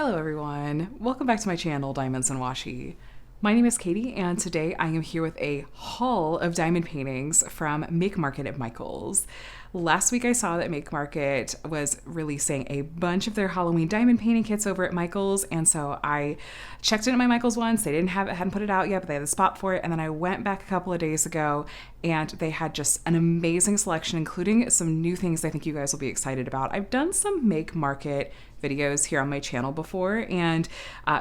Hello everyone, welcome back to my channel, Diamonds and Washi. My name is Katie and today I am here with a haul of diamond paintings from Make Market at Michael's. Last week I saw that Make Market was releasing a bunch of their Halloween diamond painting kits over at Michael's, and so I checked in at my Michael's once. They hadn't put it out yet, but they had the spot for it, and then I went back a couple of days ago and they had just an amazing selection, including some new things I think you guys will be excited about. I've done some Make Market videos here on my channel before, and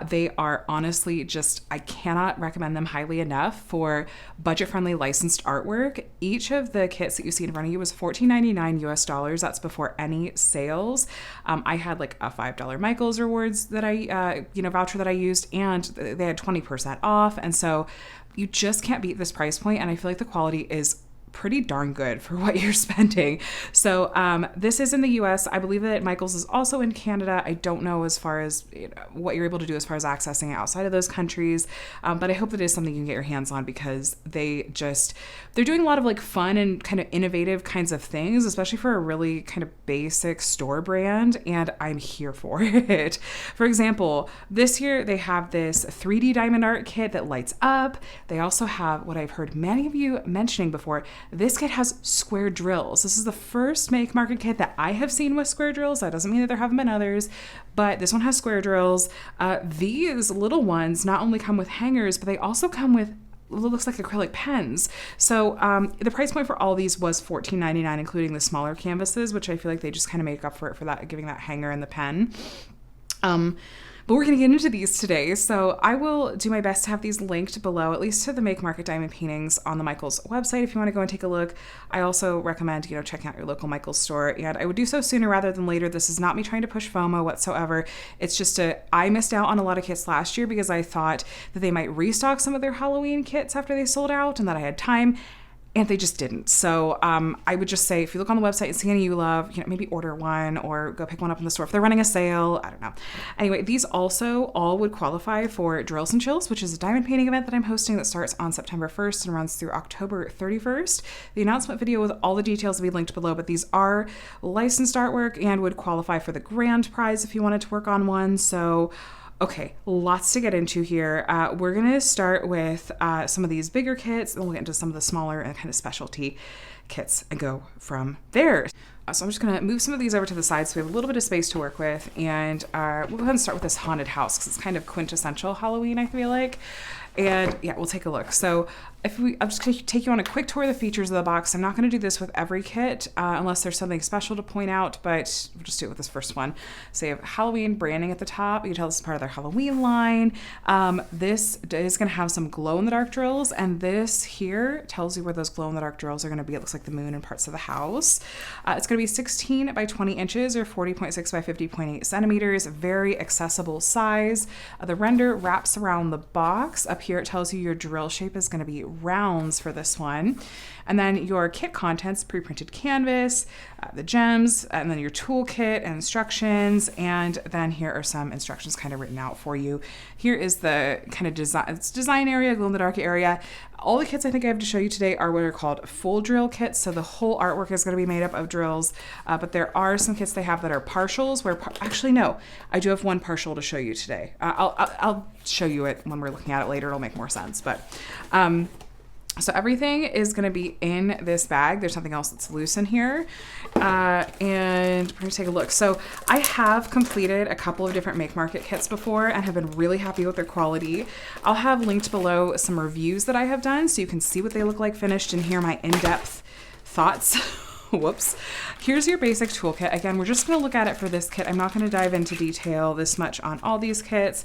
they are honestly just, I cannot recommend them highly enough for budget-friendly licensed artwork. Each of the kits that you see in front of you was $14.99 US. That's before any sales. I had like a $5 Michael's rewards that I, voucher that I used, and they had 20% off. And so you just can't beat this price point, and I feel like the quality is pretty darn good for what you're spending. So this is in the US. I believe that Michael's is also in Canada. I don't know as far as what you're able to do as far as accessing it outside of those countries, but I hope that it is something you can get your hands on, because they're doing a lot of like fun and kind of innovative kinds of things, especially for a really kind of basic store brand, and I'm here for it. For example, this year they have this 3D diamond art kit that lights up. They also have what I've heard many of you mentioning before. This kit has square drills. This is the first Make Market kit that I have seen with square drills. That doesn't mean that there haven't been others, but this one has square drills. These little ones not only come with hangers, but they also come with what looks like acrylic pens. So the price point for all these was $14.99, including the smaller canvases, which I feel like they just kind of make up for it for that, giving that hanger and the pen. But we're going to get into these today, so I will do my best to have these linked below, at least to the Make Market diamond paintings on the Michael's website if you want to go and take a look. I also recommend, checking out your local Michael's store, and I would do so sooner rather than later. This is not me trying to push FOMO whatsoever. It's just I missed out on a lot of kits last year because I thought that they might restock some of their Halloween kits after they sold out and that I had time. And they just didn't. So I would just say, if you look on the website and see any you love, maybe order one or go pick one up in the store if they're running a sale. I don't know. Anyway, these also all would qualify for Drills and Chills, which is a diamond painting event that I'm hosting that starts on September 1st and runs through October 31st. The announcement video with all the details will be linked below, but these are licensed artwork and would qualify for the grand prize if you wanted to work on one. So okay, lots to get into here. We're going to start with some of these bigger kits, then we'll get into some of the smaller and kind of specialty kits and go from there. So I'm just going to move some of these over to the side so we have a little bit of space to work with, and we'll go ahead and start with this haunted house because it's kind of quintessential Halloween, I feel like. And yeah, we'll take a look. So I'm just going to take you on a quick tour of the features of the box. I'm not going to do this with every kit unless there's something special to point out, but we'll just do it with this first one. So you have Halloween branding at the top. You can tell this is part of their Halloween line. This is going to have some glow-in-the-dark drills, and this here tells you where those glow-in-the-dark drills are going to be. It looks like the moon and parts of the house. It's going to be 16 by 20 inches or 40.6 by 50.8 centimeters. Very accessible size. The render wraps around the box. Up here it tells you your drill shape is going to be rounds for this one, and then your kit contents: pre-printed canvas, the gems, and then your toolkit and instructions, and then here are some instructions kind of written out for you. Here is the kind of design area, glow-in-the-dark area. All the kits I think I have to show you today are what are called full drill kits, so the whole artwork is going to be made up of drills, but there are some kits they have that are partials, where actually no, I do have one partial to show you today. I'll show you it when we're looking at it later. It'll make more sense, but so everything is going to be in this bag. There's something else that's loose in here. And we're going to take a look. So I have completed a couple of different Make Market kits before and have been really happy with their quality. I'll have linked below some reviews that I have done so you can see what they look like finished and hear my in-depth thoughts. Whoops. Here's your basic toolkit. Again, we're just going to look at it for this kit. I'm not going to dive into detail this much on all these kits.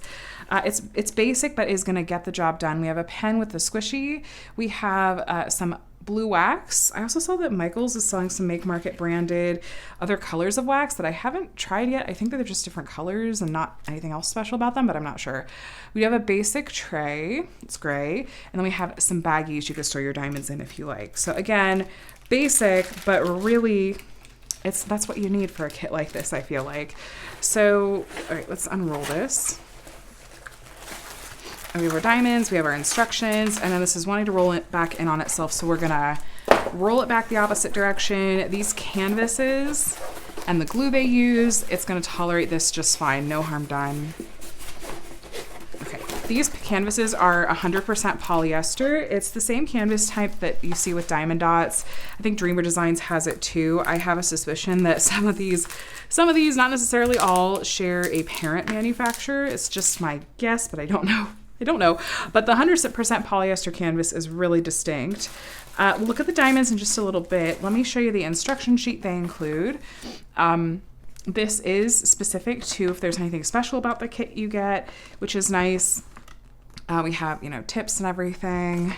It's basic, but is going to get the job done. We have a pen with the squishy. We have some blue wax. I also saw that Michael's is selling some Make Market branded other colors of wax that I haven't tried yet. I think that they're just different colors and not anything else special about them, but I'm not sure. We have a basic tray. It's gray. And then we have some baggies you can store your diamonds in if you like. So again, basic, but really that's what you need for a kit like this, I feel like. So, all right, let's unroll this. And we have our diamonds, we have our instructions, and then this is wanting to roll it back in on itself, so we're gonna roll it back the opposite direction. These canvases and the glue they use. It's going to tolerate this just fine. No harm done. Okay, these canvases are 100% polyester. It's the same canvas type that you see with Diamond Dots. I think Dreamer Designs has it too. I have a suspicion that some of these, not necessarily all, share a parent manufacturer. It's just my guess, but I don't know. But the 100% polyester canvas is really distinct. We'll look at the diamonds in just a little bit. Let me show you the instruction sheet they include. This is specific to if there's anything special about the kit you get, which is nice. We have, tips and everything.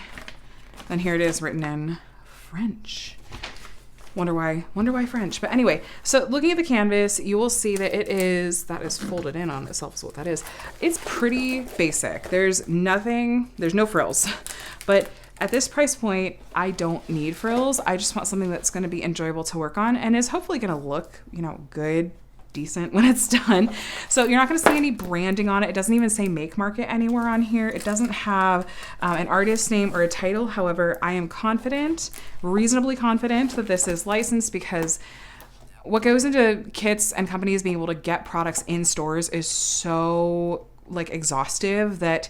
Then here it is written in French. Wonder why French. But anyway, so looking at the canvas, you will see that that is folded in on itself is what that is. It's pretty basic. There's no frills. But at this price point, I don't need frills. I just want something that's going to be enjoyable to work on and is hopefully going to look, good, decent when it's done. So you're not going to see any branding on it. It doesn't even say Make Market anywhere on here. It doesn't have an artist name or a title. However, I am reasonably confident that this is licensed, because what goes into kits and companies being able to get products in stores is so exhaustive that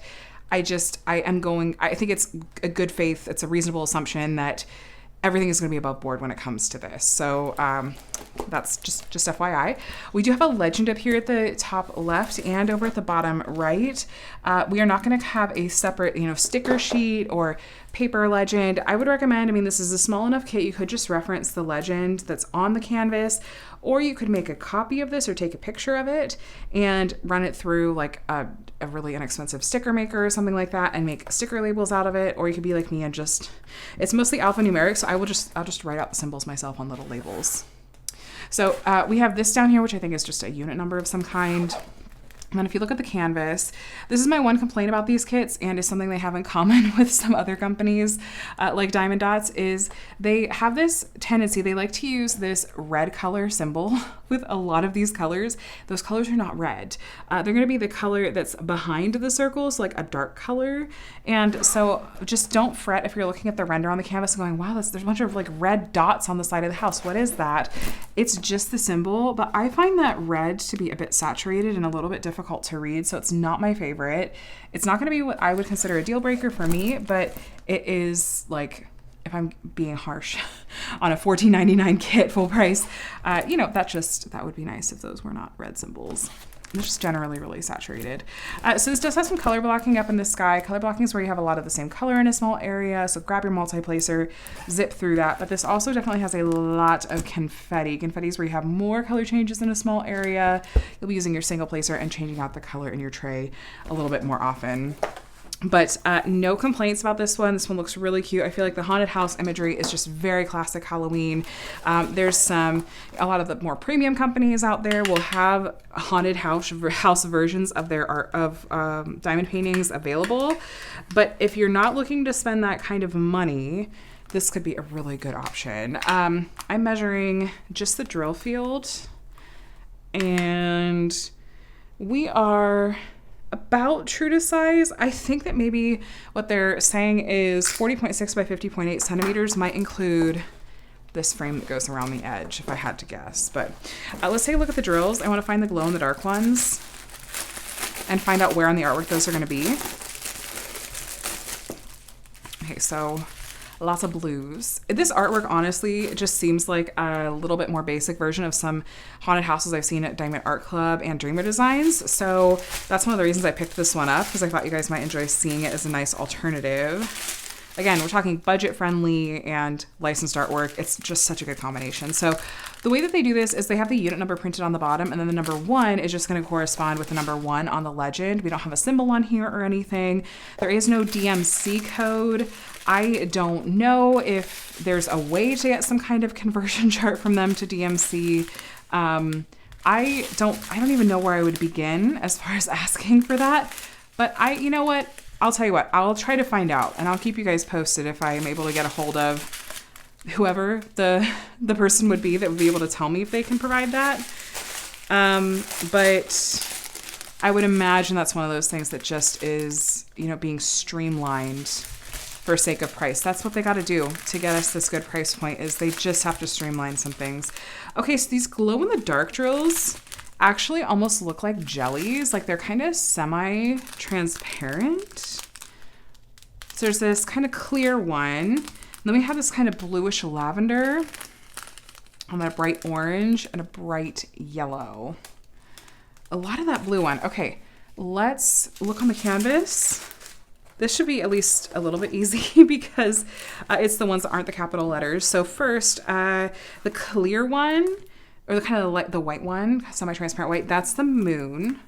I think it's a good faith. It's a reasonable assumption that everything is going to be above board when it comes to this. So that's just FYI. We do have a legend up here at the top left and over at the bottom right. We are not going to have a separate, sticker sheet or paper legend. I would recommend, this is a small enough kit, you could just reference the legend that's on the canvas, or you could make a copy of this or take a picture of it and run it through a really inexpensive sticker maker or something like that and make sticker labels out of it. Or you could be like me and it's mostly alphanumeric, so I'll just write out the symbols myself on little labels. So we have this down here, which I think is just a unit number of some kind. And then if you look at the canvas, this is my one complaint about these kits, and is something they have in common with some other companies like Diamond Dots, is they have this tendency, they like to use this red color symbol with a lot of these colors. Those colors are not red. They're going to be the color that's behind the circles, like a dark color. And so just don't fret if you're looking at the render on the canvas and going, wow, there's a bunch of red dots on the side of the house. What is that? It's just the symbol, but I find that red to be a bit saturated and a little bit difficult to read, so it's not my favorite. It's not going to be what I would consider a deal breaker for me, but it is if I'm being harsh on a $14.99 kit full price, that would be nice if those were not red symbols. They're just generally really saturated. So this does have some color blocking up in the sky. Color blocking is where you have a lot of the same color in a small area. So grab your multi-placer, zip through that. But this also definitely has a lot of confetti. Confetti is where you have more color changes in a small area. You'll be using your single placer and changing out the color in your tray a little bit more often. But no complaints about this one. This one looks really cute. I feel like the haunted house imagery is just very classic Halloween. There's a lot of the more premium companies out there will have haunted house versions of their art of diamond paintings available. But if you're not looking to spend that kind of money, this could be a really good option. I'm measuring just the drill field, and we are about true to size. I think that maybe what they're saying is 40.6 by 50.8 centimeters might include this frame that goes around the edge, if I had to guess. But let's take a look at the drills. I want to find the glow-in-the-dark ones and find out where on the artwork those are going to be. Okay, so lots of blues. This artwork honestly just seems like a little bit more basic version of some haunted houses I've seen at Diamond Art Club and Dreamer Designs. So that's one of the reasons I picked this one up, because I thought you guys might enjoy seeing it as a nice alternative. Again, we're talking budget friendly and licensed artwork. It's just such a good combination. So the way that they do this is they have the unit number printed on the bottom, and then the number 1 is just going to correspond with the number 1 on the legend. We don't have a symbol on here or anything. There is no DMC code. I don't know if there's a way to get some kind of conversion chart from them to DMC. I don't even know where I would begin as far as asking for that. But you know what? I'll tell you what, I'll try to find out, and I'll keep you guys posted if I am able to get a hold of whoever the person would be that would be able to tell me if they can provide that. But I would imagine that's one of those things that just is, being streamlined for sake of price. That's what they got to do to get us this good price point, is they just have to streamline some things. Okay, so these glow-in-the-dark drills actually almost look like jellies. Like they're kind of semi-transparent. So there's this kind of clear one. Then we have this kind of bluish lavender, and then a bright orange and a bright yellow. A lot of that blue one. Okay, let's look on the canvas. This should be at least a little bit easy because it's the ones that aren't the capital letters. So first, the clear one, or the kind of the white one, semi-transparent white, that's the moon,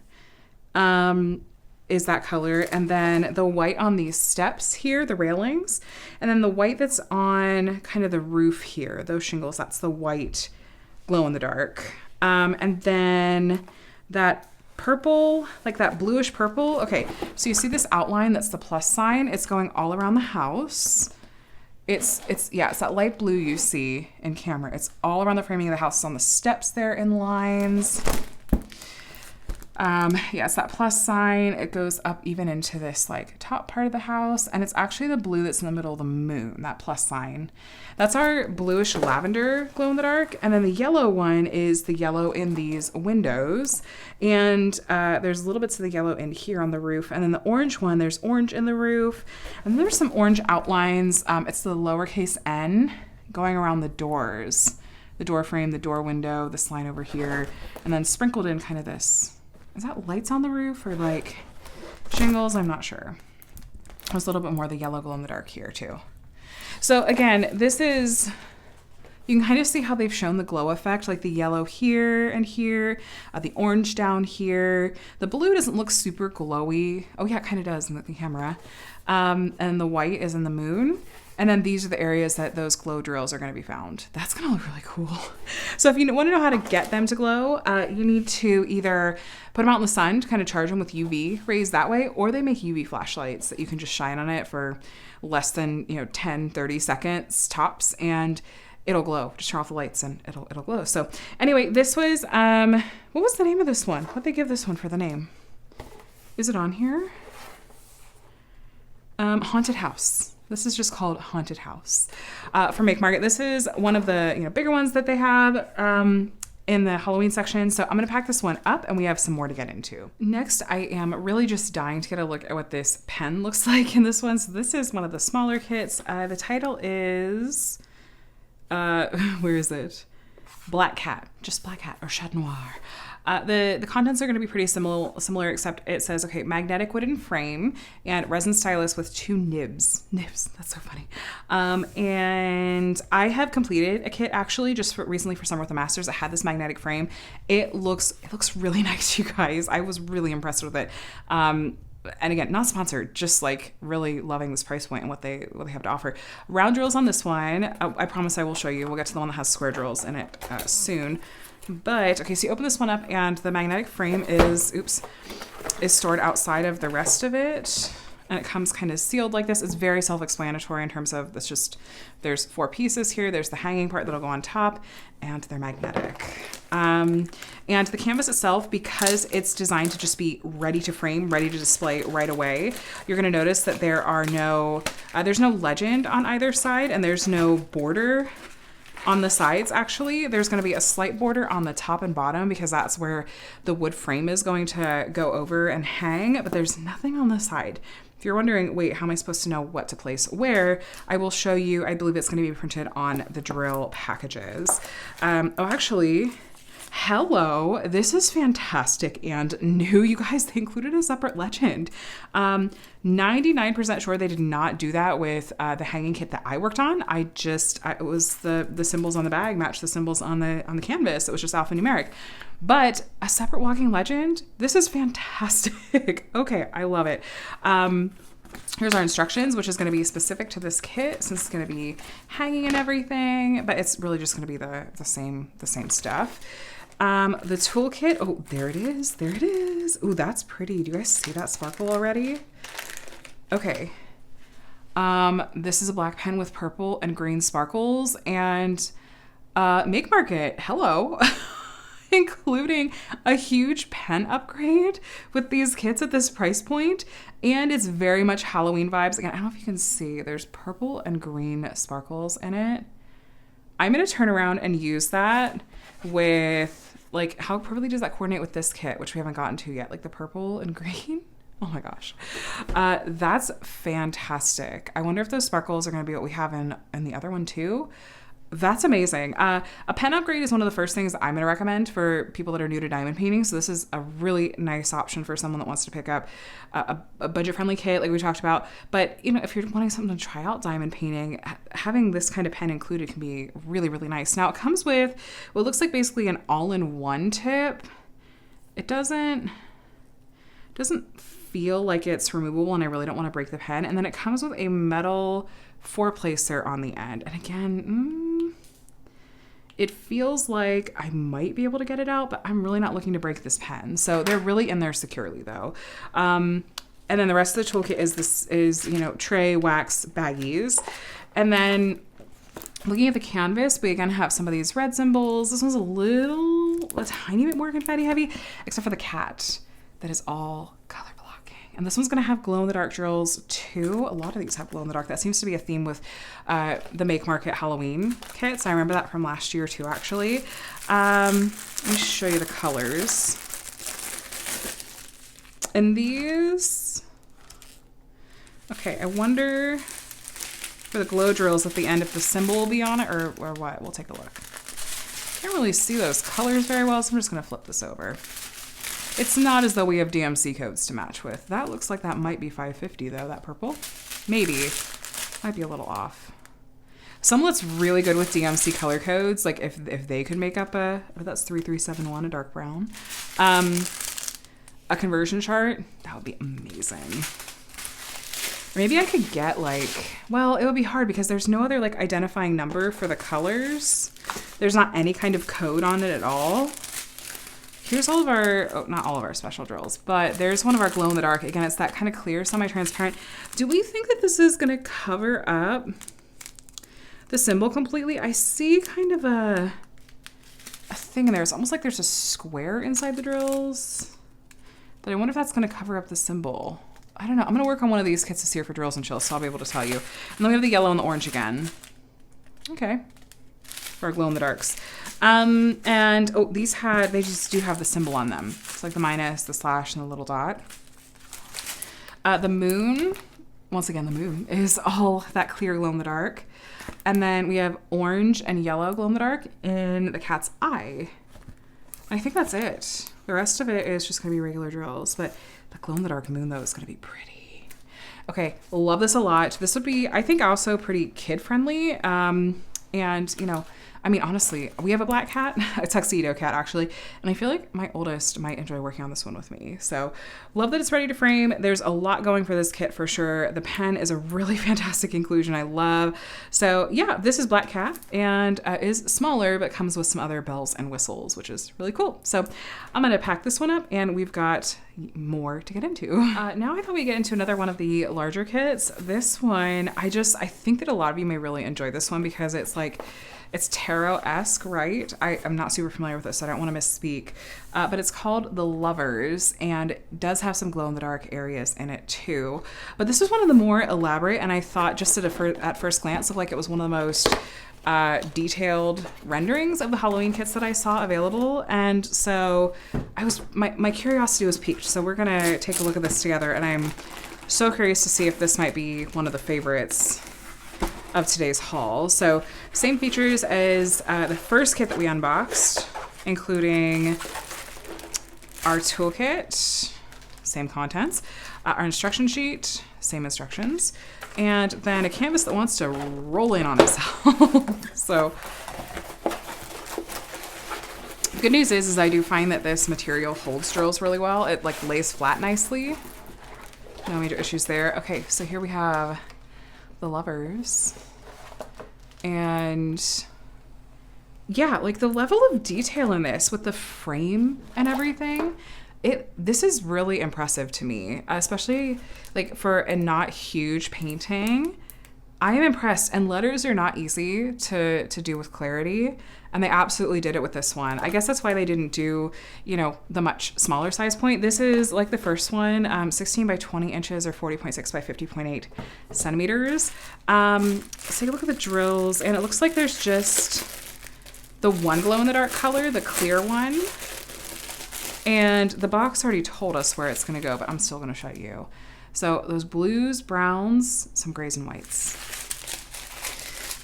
is that color. And then the white on these steps here, the railings, and then the white that's on kind of the roof here, those shingles, that's the white glow in the dark. And then that purple, like that bluish purple. Okay, so you see this outline, that's the plus sign. It's going all around the house. It's that light blue you see in camera. It's all around the framing of the house. It's on the steps there in lines. It's that plus sign. It goes up even into this like top part of the house, and it's actually the blue that's in the middle of the moon, that plus sign. That's our bluish lavender glow in the dark. And then the yellow one is the yellow in these windows, and there's little bits of the yellow in here on the roof. And then the orange one, there's orange in the roof, and there's some orange outlines. It's the lowercase n going around the doors, the door frame, the door window, this line over here, and then sprinkled in kind of this. Is that lights on the roof or like shingles? I'm not sure. There's a little bit more of the yellow glow in the dark here too. So again, this is, you can kind of see how they've shown the glow effect, like the yellow here and here, the orange down here. The blue doesn't look super glowy. Oh yeah, it kind of does in the camera. And the white is in the moon. And then these are the areas that those glow drills are going to be found. That's going to look really cool. So if you want to know how to get them to glow, you need to either put them out in the sun to kind of charge them with UV rays that way, or they make UV flashlights that you can just shine on it for less than 10, 30 seconds tops, and it'll glow. Just turn off the lights and it'll glow. So anyway, this was, what was the name of this one? What'd they give this one for the name? Is it on here? Haunted House. This is just called Haunted House from Make Market. This is one of the bigger ones that they have in the Halloween section. So I'm going to pack this one up, and we have some more to get into. Next, I am really just dying to get a look at what this pen looks like in this one. So this is one of the smaller kits. The title is, where is it? Black Cat, just Black Cat or Chat Noir. The contents are going to be pretty similar, except it says, okay, magnetic wooden frame and resin stylus with 2 nibs. Nibs, that's so funny. And I have completed a kit actually just recently for Summer with the Masters that had this magnetic frame. It looks really nice, you guys. I was really impressed with it. And again, not sponsored, just like really loving this price point and what they have to offer. Round drills on this one. I promise I will show you. We'll get to the one that has square drills in it soon. But okay, so you open this one up, and the magnetic frame is stored outside of the rest of it, and it comes kind of sealed like this. It's very self-explanatory in terms of there's 4 pieces here. There's the hanging part that'll go on top, and they're magnetic. And the canvas itself, because it's designed to just be ready to frame, ready to display right away, you're going to notice that there's no legend on either side, and there's no border on the sides. Actually, there's going to be a slight border on the top and bottom because that's where the wood frame is going to go over and hang, but there's nothing on the side. If you're wondering, wait, how am I supposed to know what to place where? I will show you. I believe it's going to be printed on the drill packages. Actually, hello, this is fantastic and new. You guys, they included a separate legend. 99% sure they did not do that with the hanging kit that I worked on. It was the symbols on the bag matched the symbols on the canvas. It was just alphanumeric. But a separate walking legend, this is fantastic. Okay, I love it. Here's our instructions, which is going to be specific to this kit since it's going to be hanging and everything, but it's really just going to be the same stuff. The toolkit, oh, there it is. Ooh, that's pretty. Do you guys see that sparkle already? Okay. This is a black pen with purple and green sparkles, and Make Market, hello. including a huge pen upgrade with these kits at this price point. And it's very much Halloween vibes. Again, I don't know if you can see, there's purple and green sparkles in it. I'm going to turn around and use that with, like, how perfectly does that coordinate with this kit, which we haven't gotten to yet? Like the purple and green. Oh my gosh. That's fantastic. I wonder if those sparkles are going to be what we have in the other one too. That's amazing. A pen upgrade is one of the first things I'm going to recommend for people that are new to diamond painting. So this is a really nice option for someone that wants to pick up a budget-friendly kit like we talked about. But, you know, if you're wanting something to try out diamond painting, having this kind of pen included can be really, really nice. Now, it comes with what looks like basically an all-in-one tip. It doesn't feel like it's removable, and I really don't want to break the pen. And then it comes with a metal four-placer on the end. And again, it feels like I might be able to get it out, but I'm really not looking to break this pen. So they're really in there securely though. And then the rest of the toolkit is, you know, tray, wax, baggies. And then looking at the canvas, we again have some of these red symbols. This one's a tiny bit more confetti heavy, except for the cat that is all color blocking. And this one's going to have glow-in-the-dark drills too. A lot of these have glow-in-the-dark. That seems to be a theme with the Make Market Halloween kits. I remember that from last year too, actually. Let me show you the colors. And these, okay, I wonder for the glow drills at the end if the symbol will be on it or what. We'll take a look. Can't really see those colors very well, so I'm just going to flip this over. It's not as though we have DMC codes to match with. That looks like that might be 550 though, that purple. Maybe. Might be a little off. Someone that's really good with DMC color codes, like if they could make up that's 3371, a dark brown, a conversion chart, that would be amazing. Maybe I could get well, it would be hard because there's no other like identifying number for the colors. There's not any kind of code on it at all. Here's all of our, not all of our special drills, but there's one of our glow in the dark. Again, it's that kind of clear, semi-transparent. Do we think that this is going to cover up the symbol completely? I see kind of a thing in there. It's almost like there's a square inside the drills, but I wonder if that's going to cover up the symbol. I don't know. I'm going to work on one of these kits this year for drills and chills, so I'll be able to tell you. And then we have the yellow and the orange again. Okay. For our glow in the darks. And oh, they just do have the symbol on them. It's like the minus, the slash, and the little dot. The moon, once again, the moon is all that clear glow in the dark. And then we have orange and yellow glow in the dark in the cat's eye. I think that's it. The rest of it is just going to be regular drills, but the glow in the dark moon though is going to be pretty. Okay, love this a lot. This would be, I think, also pretty kid friendly. And you know, I mean, honestly, we have a black cat, a tuxedo cat actually, and I feel like my oldest might enjoy working on this one with me. So love that it's ready to frame. There's a lot going for this kit for sure. The pen is a really fantastic inclusion I love. So yeah, this is Black Cat and is smaller, but comes with some other bells and whistles, which is really cool. So I'm gonna pack this one up and we've got more to get into. Now I thought we'd get into another one of the larger kits. This one, I think that a lot of you may really enjoy this one because it's like, it's tarot-esque, right? I'm not super familiar with this, so I don't want to misspeak. But it's called The Lovers, and it does have some glow-in-the-dark areas in it too. But this was one of the more elaborate, and I thought just at first glance of like it was one of the most detailed renderings of the Halloween kits that I saw available. And so my curiosity was piqued. So we're gonna take a look at this together, and I'm so curious to see if this might be one of the favorites of today's haul. So same features as the first kit that we unboxed, including our toolkit, same contents, our instruction sheet, same instructions, and then a canvas that wants to roll in on itself. So good news is I do find that this material holds drills really well. It like lays flat nicely. No major issues there. Okay, so here we have The Lovers, and yeah, like the level of detail in this with the frame and everything, this is really impressive to me, especially like for a not huge painting. I am impressed, and letters are not easy to do with clarity, and they absolutely did it with this one. I guess that's why they didn't do, you know, the much smaller size point. This is like the first one, 16 by 20 inches or 40.6 by 50.8 centimeters. Let's take a look at the drills, and it looks like there's just the one glow-in-the-dark color, the clear one, and the box already told us where it's going to go, but I'm still going to show you. So those blues, browns, some grays and whites.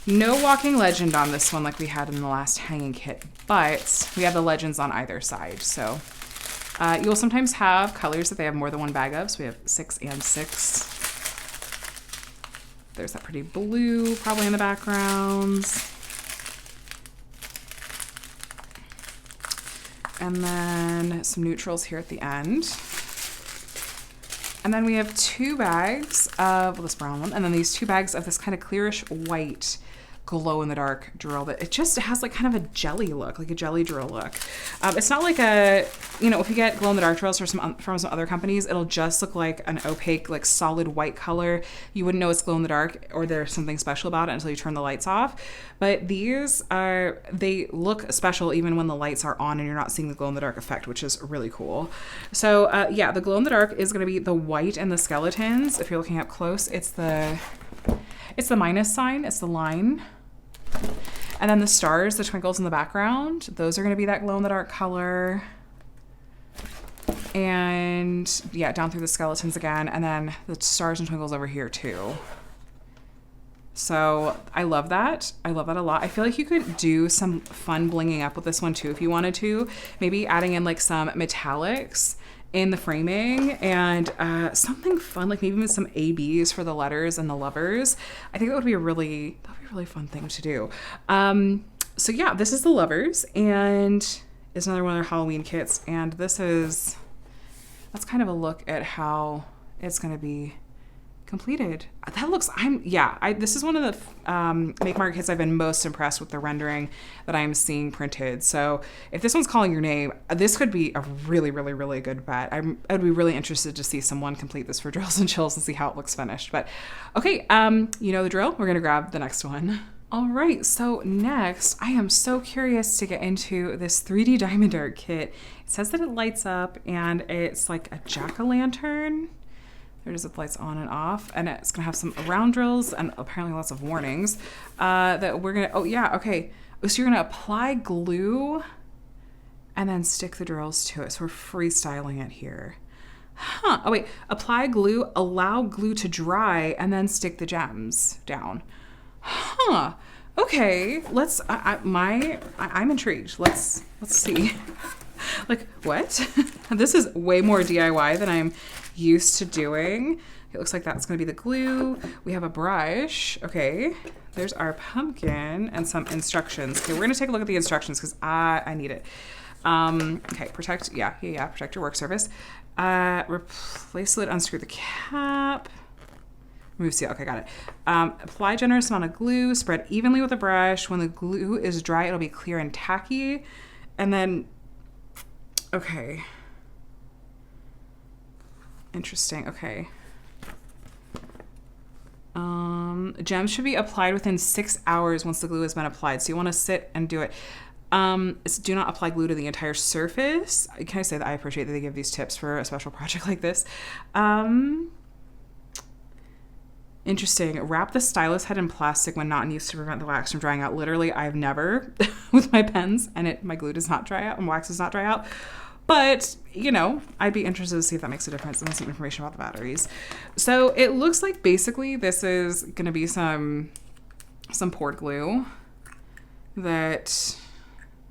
No walking legend on this one like we had in the last hanging kit, but we have the legends on either side. So you'll sometimes have colors that they have more than one bag of. So we have 6 and 6. There's that pretty blue probably in the backgrounds. And then some neutrals here at the end. And then we have 2 bags of this brown one, and then these 2 bags of this kind of clearish white glow-in-the-dark drill that it has like kind of a jelly look, like a jelly drill look. It's not like a, you know, if you get glow-in-the-dark drills from some other companies, it'll just look like an opaque, like solid white color. You wouldn't know it's glow-in-the-dark or there's something special about it until you turn the lights off. But these they look special even when the lights are on and you're not seeing the glow-in-the-dark effect, which is really cool. So yeah, the glow-in-the-dark is going to be the white and the skeletons. If you're looking up close, it's the minus sign, it's the line. And then the stars, the twinkles in the background, those are going to be that glow-in-the-dark color. And yeah, down through the skeletons again, and then the stars and twinkles over here too. So I love that. I love that a lot. I feel like you could do some fun blinging up with this one too if you wanted to. Maybe adding in like some metallics in the framing and something fun, like maybe with some ABs for the letters and the lovers. I think that would be a really fun thing to do. So yeah, this is the lovers, and it's another one of their Halloween kits. And that's kind of a look at how it's going to be completed. That looks, this is one of the Make Mark kits I've been most impressed with the rendering that I'm seeing printed. So if this one's calling your name, this could be a really, really, really good bet. I'd be really interested to see someone complete this for Drills and Chills and see how it looks finished. But okay, you know the drill. We're gonna grab the next one. All right, so next, I am so curious to get into this 3D Diamond Art kit. It says that it lights up and it's like a jack-o'-lantern. There's the lights on and off, and it's gonna have some round drills and apparently lots of warnings that we're gonna, oh yeah, okay. So you're gonna apply glue and then stick the drills to it. So we're freestyling it here. Huh, oh wait, apply glue, allow glue to dry, and then stick the gems down. Huh, okay, I'm intrigued. Let's see. Like, what? This is way more DIY than I'm used to doing. It looks like that's going to be the glue. We have a brush. Okay, there's our pumpkin and some instructions. Okay, we're going to take a look at the instructions because I need it. Okay, protect your work surface. Replace lid, unscrew the cap. Remove seal. Okay, got it. Apply generous amount of glue. Spread evenly with a brush. When the glue is dry, it'll be clear and tacky. And then, okay. Interesting. Okay. Gems should be applied within 6 hours once the glue has been applied. So you want to sit and do it. Do not apply glue to the entire surface. Can I say that I appreciate that they give these tips for a special project like this? Interesting. Wrap the stylus head in plastic when not in use to prevent the wax from drying out. Literally, I've never with my pens, and my glue does not dry out and wax does not dry out. But, you know, I'd be interested to see if that makes a difference and some information about the batteries. So it looks like basically this is going to be some poured glue that,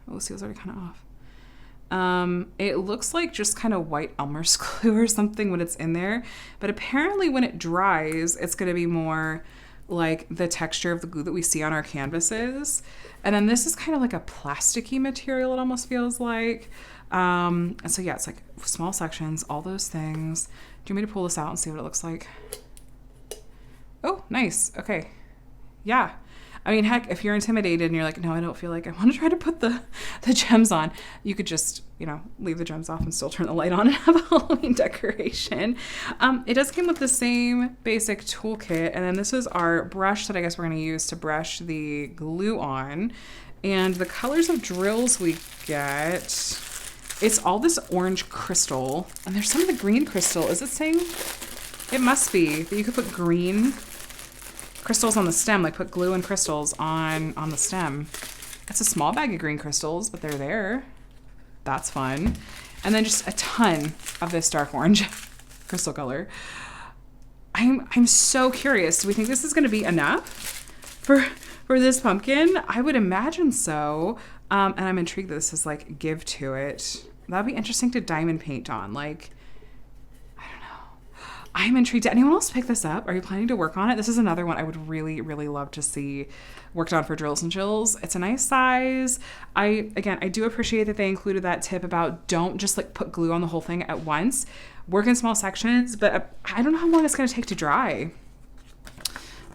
oh, the seal's already kind of off. It looks like just kind of white Elmer's glue or something when it's in there. But apparently when it dries, it's going to be more like the texture of the glue that we see on our canvases. And then this is kind of like a plasticky material, it almost feels like. And so yeah, it's like small sections, all those things. Do you want me to pull this out and see what it looks like? Oh, nice. Okay. Yeah. I mean, heck, if you're intimidated and you're like, no, I don't feel like I want to try to put the gems on, you could just, you know, leave the gems off and still turn the light on and have a Halloween decoration. It does come with the same basic toolkit. And then this is our brush that I guess we're going to use to brush the glue on. And the colors of drills we get, it's all this orange crystal. And there's some of the green crystal. Is it saying? It must be that you could put green crystals on the stem, like put glue and crystals on the stem. It's a small bag of green crystals, but they're there. That's fun. And then just a ton of this dark orange crystal color. I'm so curious. Do we think this is going to be enough for this pumpkin? I would imagine so. And I'm intrigued that this is like give to it. That'd be interesting to diamond paint on. Like, I'm intrigued. Did anyone else pick this up? Are you planning to work on it? This is another one I would really, really love to see worked on for drills and chills. It's a nice size. I do appreciate that they included that tip about don't just like put glue on the whole thing at once. Work in small sections, but I don't know how long it's going to take to dry.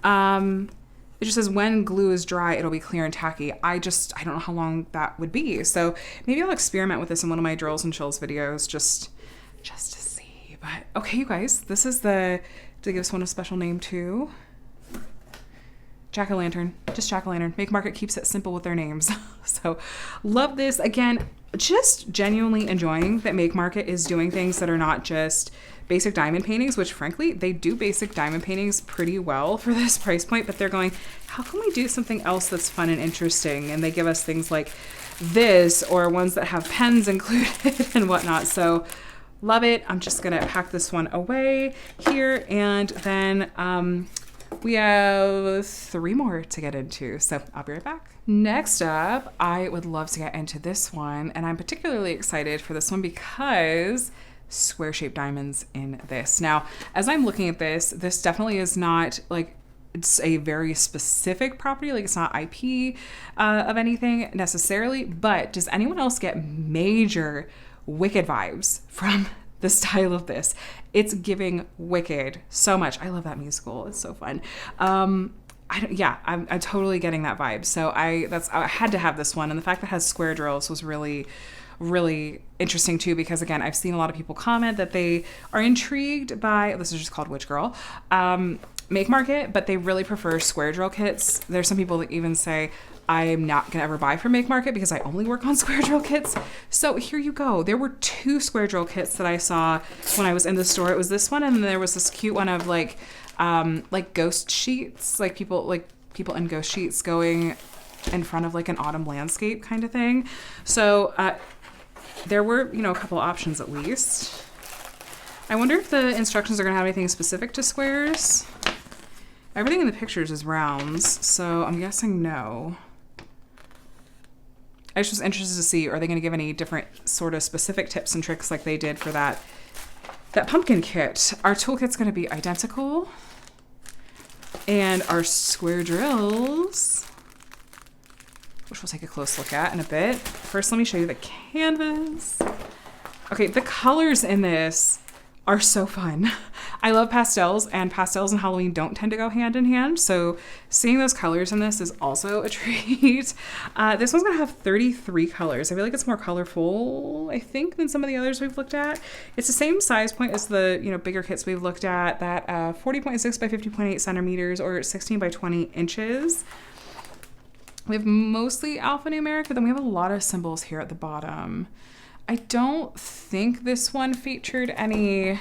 It just says when glue is dry, it'll be clear and tacky. I don't know how long that would be. So maybe I'll experiment with this in one of my drills and chills videos just to see. But okay, you guys, this is did I give this one a special name too? Jack-o'-lantern, just jack-o'-lantern. Make Market keeps it simple with their names. So love this. Again, just genuinely enjoying that Make Market is doing things that are not just basic diamond paintings, which frankly, they do basic diamond paintings pretty well for this price point, but they're going, how can we do something else that's fun and interesting? And they give us things like this or ones that have pens included and whatnot. So love it. I'm just going to pack this one away here. And then we have 3 more to get into. So I'll be right back. Next up, I would love to get into this one. And I'm particularly excited for this one because square shaped diamonds in this. Now, as I'm looking at this definitely is not like, it's a very specific property. Like it's not IP of anything necessarily, but does anyone else get major Wicked vibes from the style of this? It's giving Wicked so much. I love that musical. It's so fun. I'm totally getting that vibe. So I had to have this one. And the fact that it has square drills was really, really interesting too, because again, I've seen a lot of people comment that they are intrigued by, this is just called Witch Girl, Make Market, but they really prefer square drill kits. There's some people that even say, I'm not going to ever buy from Make Market because I only work on square drill kits. So here you go. There were 2 square drill kits that I saw when I was in the store. It was this one, and then there was this cute one of like ghost sheets, like people in ghost sheets going in front of like an autumn landscape kind of thing. So there were, a couple options at least. I wonder if the instructions are going to have anything specific to squares. Everything in the pictures is rounds, so I'm guessing no. I just was interested to see, are they going to give any different sort of specific tips and tricks like they did for that pumpkin kit? Our toolkit's going to be identical. And our square drills, which we'll take a close look at in a bit. First, let me show you the canvas. Okay, the colors in this are so fun. I love pastels, and pastels and Halloween don't tend to go hand in hand. So seeing those colors in this is also a treat. This one's gonna have 33 colors. I feel like it's more colorful, I think, than some of the others we've looked at. It's the same size point as the bigger kits we've looked at, that 40.6 by 50.8 centimeters or 16 by 20 inches. We have mostly alphanumeric, but then we have a lot of symbols here at the bottom. I don't think this one featured any,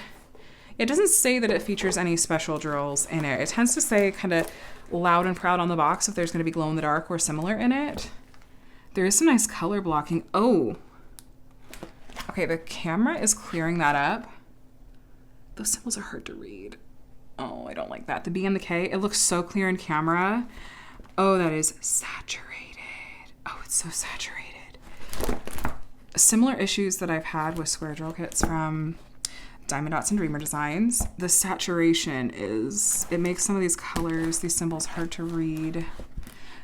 it doesn't say that it features any special drills in it. It tends to say kind of loud and proud on the box if there's going to be glow in the dark or similar in it. There is some nice color blocking. Oh, okay, the camera is clearing that up. Those symbols are hard to read. Oh, I don't like that. The B and the K, it looks so clear in camera. Oh, that is saturated. Oh, it's so saturated. Similar issues that I've had with square drill kits from Diamond Dots and Dreamer Designs. The saturation it makes some of these colors, these symbols hard to read.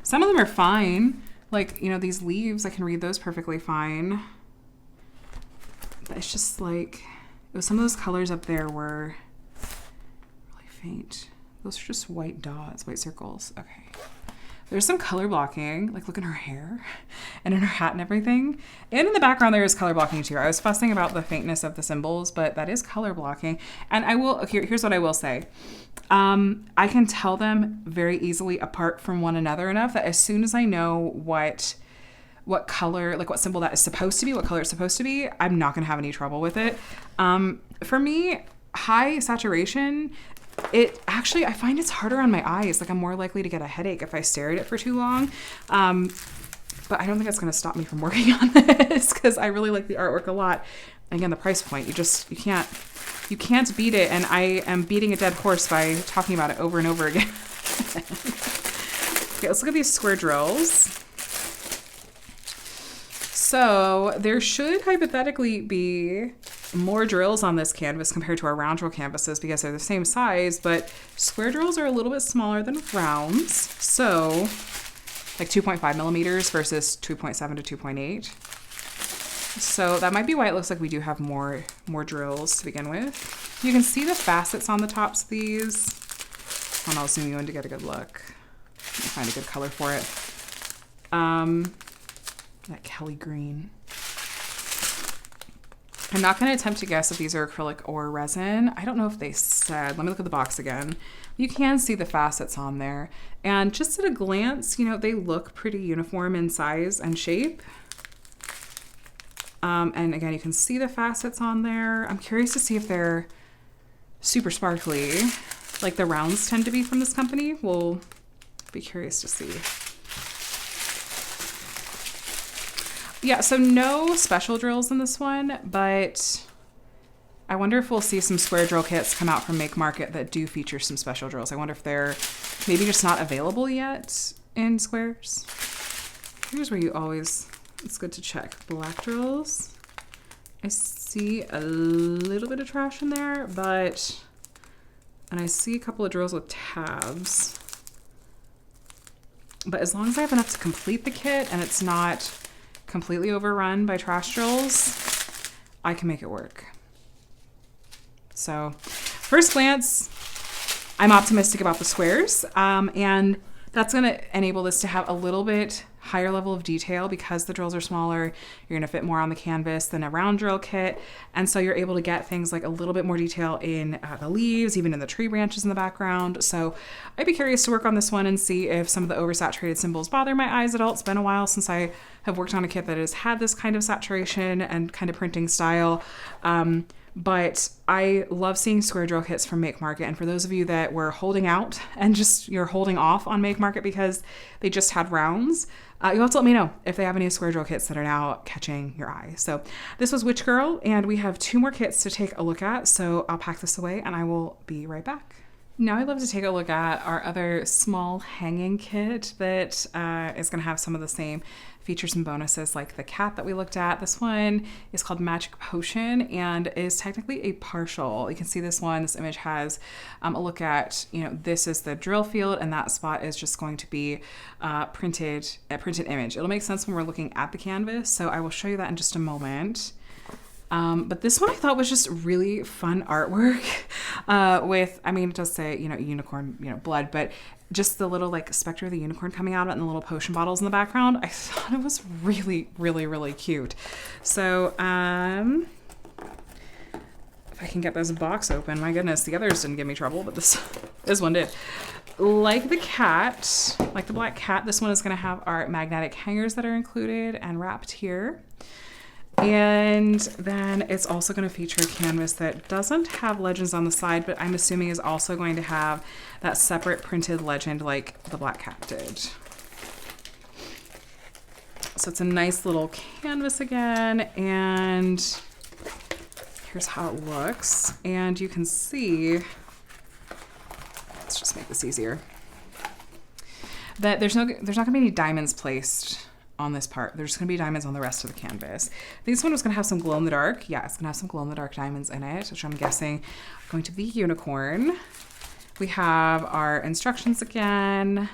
Some of them are fine. Like, these leaves, I can read those perfectly fine. But it's just like, some of those colors up there were really faint. Those are just white dots, white circles. Okay. There's some color blocking, like look in her hair and in her hat and everything. And in the background there is color blocking too. I was fussing about the faintness of the symbols, but that is color blocking. And I will, here's what I will say. I can tell them very easily apart from one another enough that as soon as I know what color, like what symbol that is supposed to be, what color it's supposed to be, I'm not going to have any trouble with it. For me, high saturation, I find it's harder on my eyes. Like I'm more likely to get a headache if I stare at it for too long. But I don't think it's going to stop me from working on this because I really like the artwork a lot. Again, the price point, you can't beat it. And I am beating a dead horse by talking about it over and over again. Okay, let's look at these square drills. So there should hypothetically be more drills on this canvas compared to our round drill canvases because they're the same size, but square drills are a little bit smaller than rounds. So like 2.5 millimeters versus 2.7 to 2.8. So that might be why it looks like we do have more drills to begin with. You can see the facets on the tops of these. And I'll zoom you in to get a good look. Find a good color for it. That Kelly green. I'm not going to attempt to guess if these are acrylic or resin. I don't know if they said. Let me look at the box again. You can see the facets on there. And just at a glance, they look pretty uniform in size and shape. And again, you can see the facets on there. I'm curious to see if they're super sparkly, like the rounds tend to be from this company. We'll be curious to see. Yeah, so no special drills in this one, but I wonder if we'll see some square drill kits come out from Make Market that do feature some special drills. I wonder if they're maybe just not available yet in squares. Here's where it's good to check. Black drills. I see a little bit of trash in there, and I see a couple of drills with tabs. But as long as I have enough to complete the kit and it's not completely overrun by trash drills, I can make it work. So first glance, I'm optimistic about the squares, and that's going to enable this to have a little bit higher level of detail because the drills are smaller. You're going to fit more on the canvas than a round drill kit, and so you're able to get things like a little bit more detail in the leaves, even in the tree branches in the background. So I'd be curious to work on this one and see if some of the oversaturated symbols bother my eyes at all. It's been a while since I have worked on a kit that has had this kind of saturation and kind of printing style. But I love seeing square drill kits from Make Market. And for those of you that were holding out and you're holding off on Make Market because they just had rounds, you'll have to let me know if they have any square drill kits that are now catching your eye. So this was Witch Girl, and we have 2 more kits to take a look at. So I'll pack this away and I will be right back. Now I'd love to take a look at our other small hanging kit that is going to have some of the same features and bonuses like the cat that we looked at. This one is called Magic Potion and is technically a partial. You can see this image has a look at, this is the drill field and that spot is just going to be a printed image. It'll make sense when we're looking at the canvas, so I will show you that in just a moment. But this one I thought was just really fun artwork with, it does say, unicorn, blood, but just the little specter of the unicorn coming out and the little potion bottles in the background. I thought it was really, really, really cute. So, if I can get this box open, my goodness, the others didn't give me trouble, but this one did. Like the cat, like the black cat, this one is going to have our magnetic hangers that are included and wrapped here. And then it's also going to feature a canvas that doesn't have legends on the side, but I'm assuming is also going to have that separate printed legend like the black cat did. So it's a nice little canvas again, and here's how it looks. And you can see, let's just make this easier, that there's not going to be any diamonds placed on this part. There's going to be diamonds on the rest of the canvas. This one was going to have some glow in the dark. Yeah, it's going to have some glow in the dark diamonds in it, which I'm guessing going to be unicorn. We have our instructions again.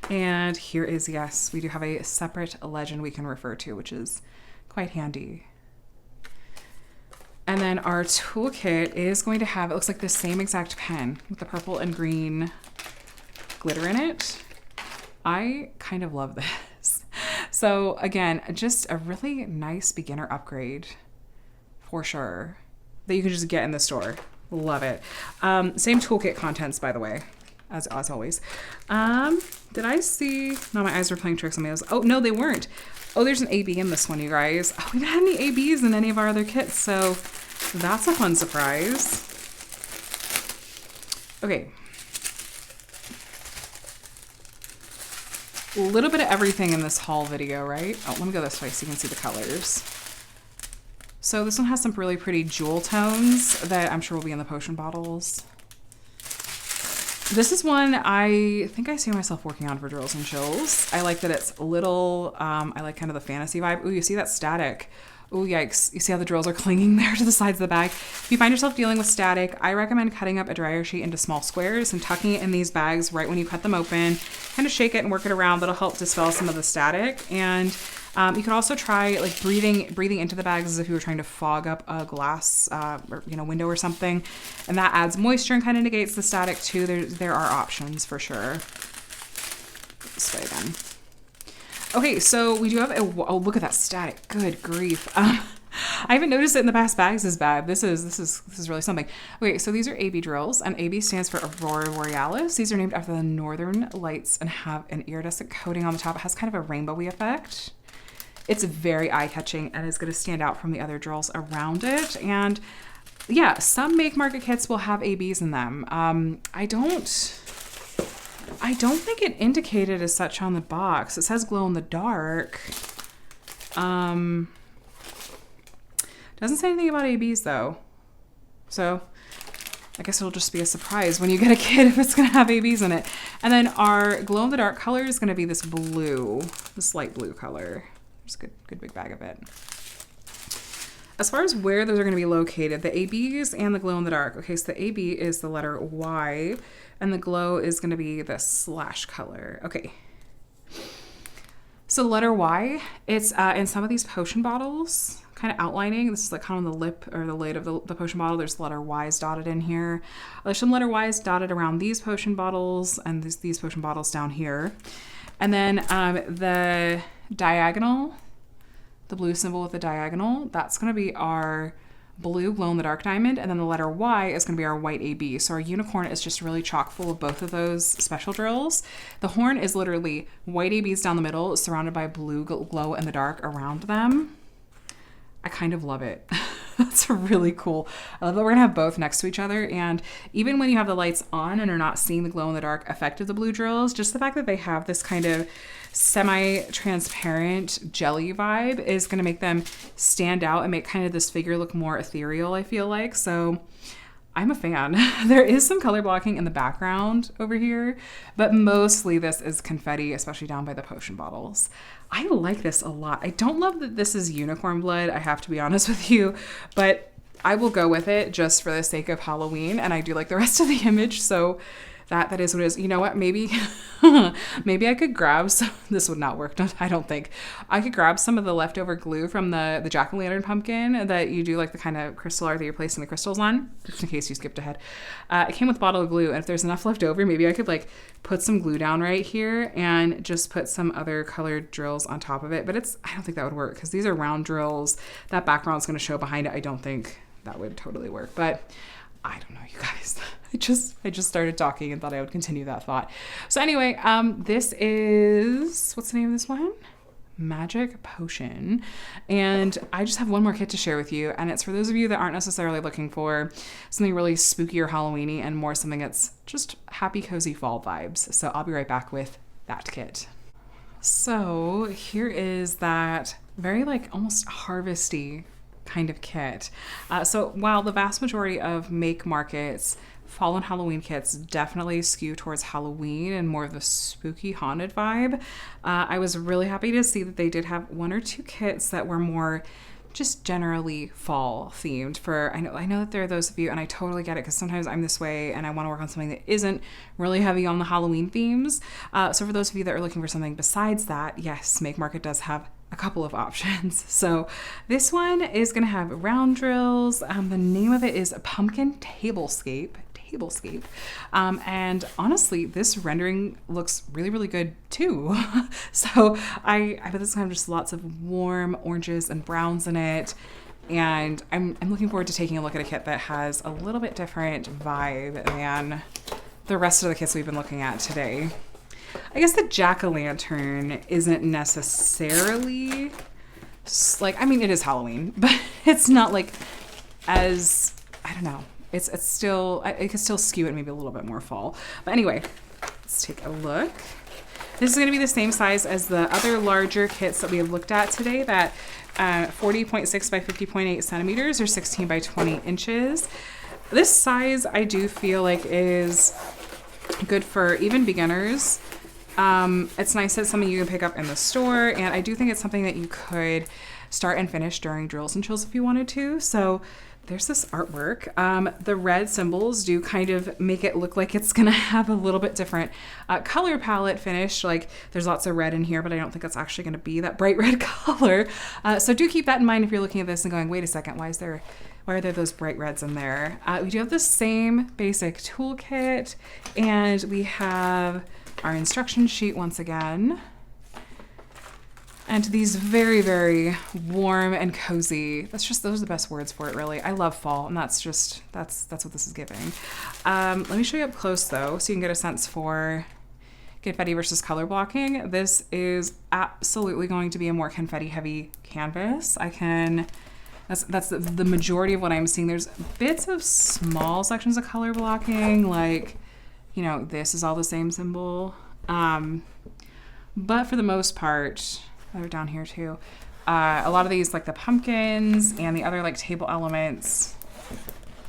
And here is, yes, we do have a separate legend we can refer to, which is quite handy. And then our toolkit is going to have, it looks like the same exact pen with the purple and green glitter in it. I kind of love this. So again, just a really nice beginner upgrade for sure that you can just get in the store. Love it. Same toolkit contents, by the way, as always. Did I see? No, my eyes were playing tricks on me. Oh, no, they weren't. Oh, there's an AB in this one, you guys. Oh, we haven't had any ABs in any of our other kits, so that's a fun surprise. Okay. A little bit of everything in this haul video, right? Oh, let me go this way so you can see the colors. So this one has some really pretty jewel tones that I'm sure will be in the potion bottles. This is one I think I see myself working on for Drills and Chills. I like that it's a little, I like kind of the fantasy vibe. Ooh, you see that static. Ooh, yikes. You see how the drills are clinging there to the sides of the bag? If you find yourself dealing with static, I recommend cutting up a dryer sheet into small squares and tucking it in these bags right when you cut them open. Kind of shake it and work it around. That'll help dispel some of the static. And you could also try like breathing into the bags as if you were trying to fog up a glass or, window or something. And that adds moisture and kind of negates the static too. There are options for sure. This way then. Okay, so we do have oh, look at that static. Good grief. I haven't noticed it in the past bags as bad. This is really something. Okay, so these are AB drills, and AB stands for Aurora Borealis. These are named after the northern lights and have an iridescent coating on the top. It has kind of a rainbowy effect. It's very eye-catching and is going to stand out from the other drills around it. And yeah, some Make Market kits will have ABs in them. I don't think it indicated as such on the box. It says glow in the dark. Doesn't say anything about ABs though. So I guess it'll just be a surprise when you get a kit if it's gonna have ABs in it. And then our glow in the dark color is gonna be this blue, this light blue color. There's a good big bag of it. As far as where those are going to be located, the ABs and the glow in the dark. Okay, so the AB is the letter Y, and the glow is going to be the slash color. Okay. So the letter Y, it's in some of these potion bottles, kind of outlining. This is like kind of on the lip or the lid of the potion bottle. There's the letter Y's dotted in here. There's some letter Y's dotted around these potion bottles and these potion bottles down here. And then the diagonal, the blue symbol with the diagonal, that's going to be our blue glow-in-the-dark diamond, and then the letter Y is going to be our white AB. So our unicorn is just really chock full of both of those special drills. The horn is literally white ABs down the middle, surrounded by blue glow-in-the-dark around them. I kind of love it. That's really cool. I love that we're going to have both next to each other, and even when you have the lights on and are not seeing the glow-in-the-dark effect of the blue drills, just the fact that they have this kind of semi-transparent jelly vibe is going to make them stand out and make kind of this figure look more ethereal, I feel like. So I'm a fan. There is some color blocking in the background over here, but mostly this is confetti, especially down by the potion bottles. I like this a lot. I don't love that this is unicorn blood, I have to be honest with you, but I will go with it just for the sake of Halloween, and I do like the rest of the image, so that is what it is. You know what? Maybe maybe I could grab some. This would not work. I don't think. I could grab some of the leftover glue from the jack-o'-lantern pumpkin that you do like the kind of crystal art that you're placing the crystals on, just in case you skipped ahead. It came with a bottle of glue, and if there's enough left over, maybe I could like put some glue down right here and just put some other colored drills on top of it. But I don't think that would work because these are round drills. That background's going to show behind it. I don't think that would totally work, but I don't know, you guys. I just started talking and thought I would continue that thought. So anyway, this is, what's the name of this one? Magic Potion. And I just have one more kit to share with you, and it's for those of you that aren't necessarily looking for something really spooky or Halloween-y and more something that's just happy, cozy fall vibes. So I'll be right back with that kit. So here is that very like almost harvesty kind of kit. So while the vast majority of Make Markets fall and Halloween kits definitely skew towards Halloween and more of the spooky haunted vibe, I was really happy to see that they did have one or two kits that were more just generally fall themed. I know that there are those of you, and I totally get it because sometimes I'm this way and I want to work on something that isn't really heavy on the Halloween themes. So for those of you that are looking for something besides that, yes, Make Market does have a couple of options. So this one is going to have round drills. The name of it is Pumpkin Tablescape. tablescape. And honestly, this rendering looks really, really good too. So I bet this is kind of just lots of warm oranges and browns in it. And I'm looking forward to taking a look at a kit that has a little bit different vibe than the rest of the kits we've been looking at today. I guess the jack-o'-lantern isn't necessarily like, I mean, it is Halloween, but it's not like as, I don't know. It could still skew it maybe a little bit more fall. But anyway, let's take a look. This is going to be the same size as the other larger kits that we have looked at today, that 40.6 by 50.8 centimeters or 16 by 20 inches. This size I do feel like is good for even beginners. It's nice that it's something you can pick up in the store, and I do think it's something that you could start and finish during drills and chills if you wanted to. So there's this artwork. The red symbols do kind of make it look like it's gonna have a little bit different color palette finish. Like there's lots of red in here, but I don't think it's actually gonna be that bright red color. So do keep that in mind if you're looking at this and going, wait a second, why are there those bright reds in there? We do have the same basic toolkit, and we have our instruction sheet once again. And these very, very warm and cozy. Those are the best words for it, really. I love fall, and that's what this is giving. Let me show you up close though, so you can get a sense for confetti versus color blocking. This is absolutely going to be a more confetti heavy canvas. That's the majority of what I'm seeing. There's bits of small sections of color blocking, like, you know, this is all the same symbol. But for the most part, they're down here too. A lot of these, like the pumpkins and the other like table elements,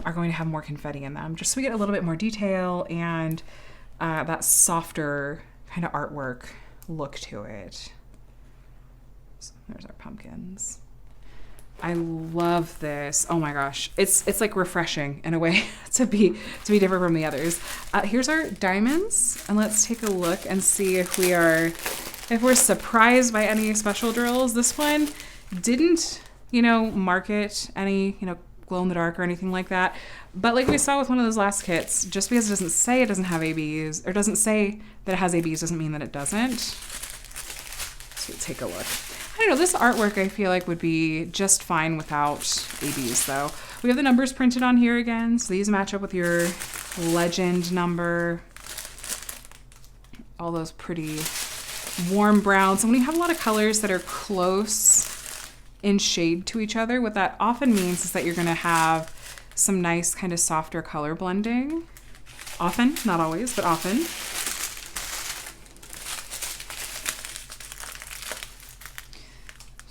are going to have more confetti in them, just so we get a little bit more detail and that softer kind of artwork look to it. So there's our pumpkins. I love this. Oh my gosh. It's like refreshing in a way to be different from the others. Here's our diamonds, and let's take a look and see if we're surprised by any special drills. This one didn't, market any, glow in the dark or anything like that. But like we saw with one of those last kits, just because it doesn't say it doesn't have ABs, or doesn't say that it has ABs, doesn't mean that it doesn't. So take a look. I don't know, this artwork I feel like would be just fine without ABs though. We have the numbers printed on here again, so these match up with your legend number. All those pretty warm browns. And when you have a lot of colors that are close in shade to each other, what that often means is that you're gonna have some nice kind of softer color blending. Often, not always, but often.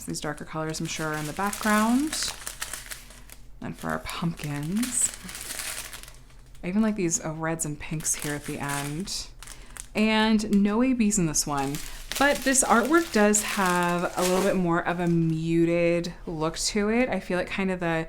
These darker colors, I'm sure, are in the background. And for our pumpkins, I even like these reds and pinks here at the end. And no ABs in this one, but this artwork does have a little bit more of a muted look to it. I feel like kind of the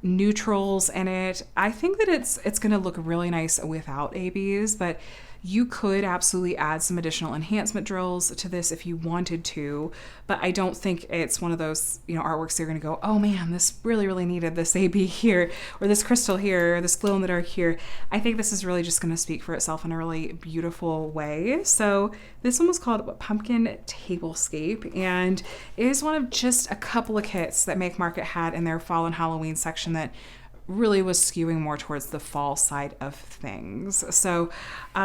neutrals in it. I think that it's going to look really nice without ABs, but you could absolutely add some additional enhancement drills to this if you wanted to, but I don't think it's one of those, artworks you're going to go, oh man, this really, really needed this AB here, or this crystal here, or this glow in the dark here. I think this is really just going to speak for itself in a really beautiful way. So this one was called Pumpkin Tablescape, and it is one of just a couple of kits that Make Market had in their fall and Halloween section that really was skewing more towards the fall side of things. So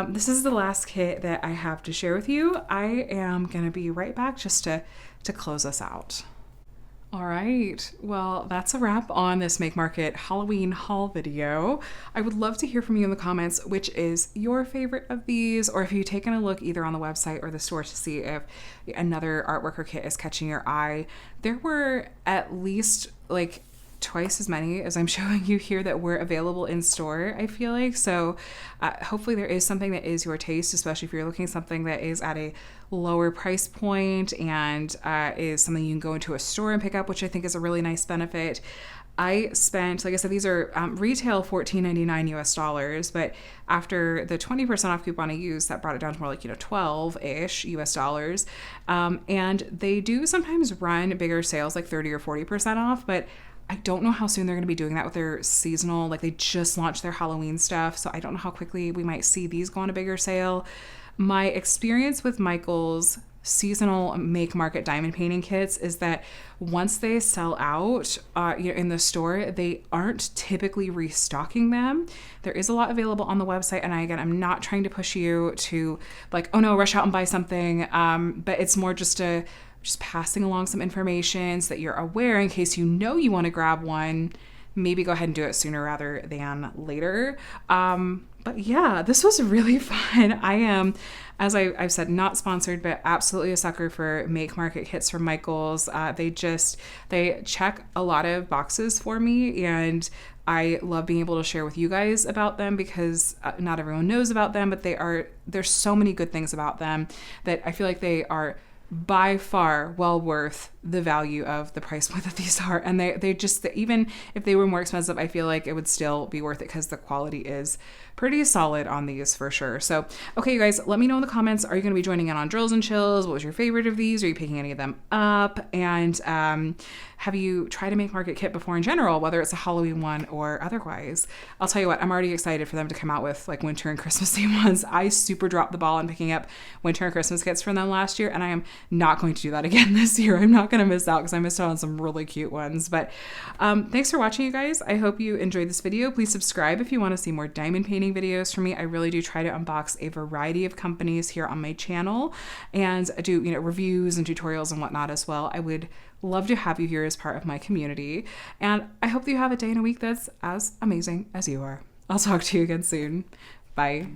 this is the last kit that I have to share with you. I am going to be right back just to close us out. All right, well, that's a wrap on this Make Market Halloween haul video. I would love to hear from you in the comments which is your favorite of these, or if you've taken a look either on the website or the store to see if another artwork or kit is catching your eye. There were at least like twice as many as I'm showing you here that were available in store, I feel like. So hopefully there is something that is your taste, especially if you're looking at something that is at a lower price point and is something you can go into a store and pick up, which I think is a really nice benefit. I spent, like I said, these are retail $14.99 US, but after the 20% off coupon I used, that brought it down to more like, 12-ish US dollars. And they do sometimes run bigger sales, like 30 or 40% off, but I don't know how soon they're going to be doing that with their seasonal. Like they just launched their Halloween stuff. So I don't know how quickly we might see these go on a bigger sale. My experience with Michaels seasonal make market diamond painting kits is that once they sell out in the store, they aren't typically restocking them. There is a lot available on the website, and I'm not trying to push you to like, oh no, rush out and buy something, but it's more just passing along some information so that you're aware in case you want to grab one. Maybe go ahead and do it sooner rather than later. But yeah, this was really fun. I am, as I've said, not sponsored, but absolutely a sucker for make market kits from Michaels. They check a lot of boxes for me, and I love being able to share with you guys about them because not everyone knows about them, but there's so many good things about them that I feel like they are by far well worth the value of the price point that these are. And they just, even if they were more expensive, I feel like it would still be worth it because the quality is pretty solid on these for sure. So, okay, you guys, let me know in the comments. Are you going to be joining in on drills and chills? What was your favorite of these? Are you picking any of them up? And have you tried a make market kit before in general, whether it's a Halloween one or otherwise? I'll tell you what, I'm already excited for them to come out with like winter and Christmas themed ones. I super dropped the ball on picking up winter and Christmas kits from them last year, and I am not going to do that again this year. I'm not going to miss out because I missed out on some really cute ones. But thanks for watching, you guys. I hope you enjoyed this video. Please subscribe if you want to see more diamond painting videos from me. I really do try to unbox a variety of companies here on my channel and do reviews and tutorials and whatnot as well. I would love to have you here as part of my community, and I hope that you have a day and a week that's as amazing as you are. I'll talk to you again soon. Bye.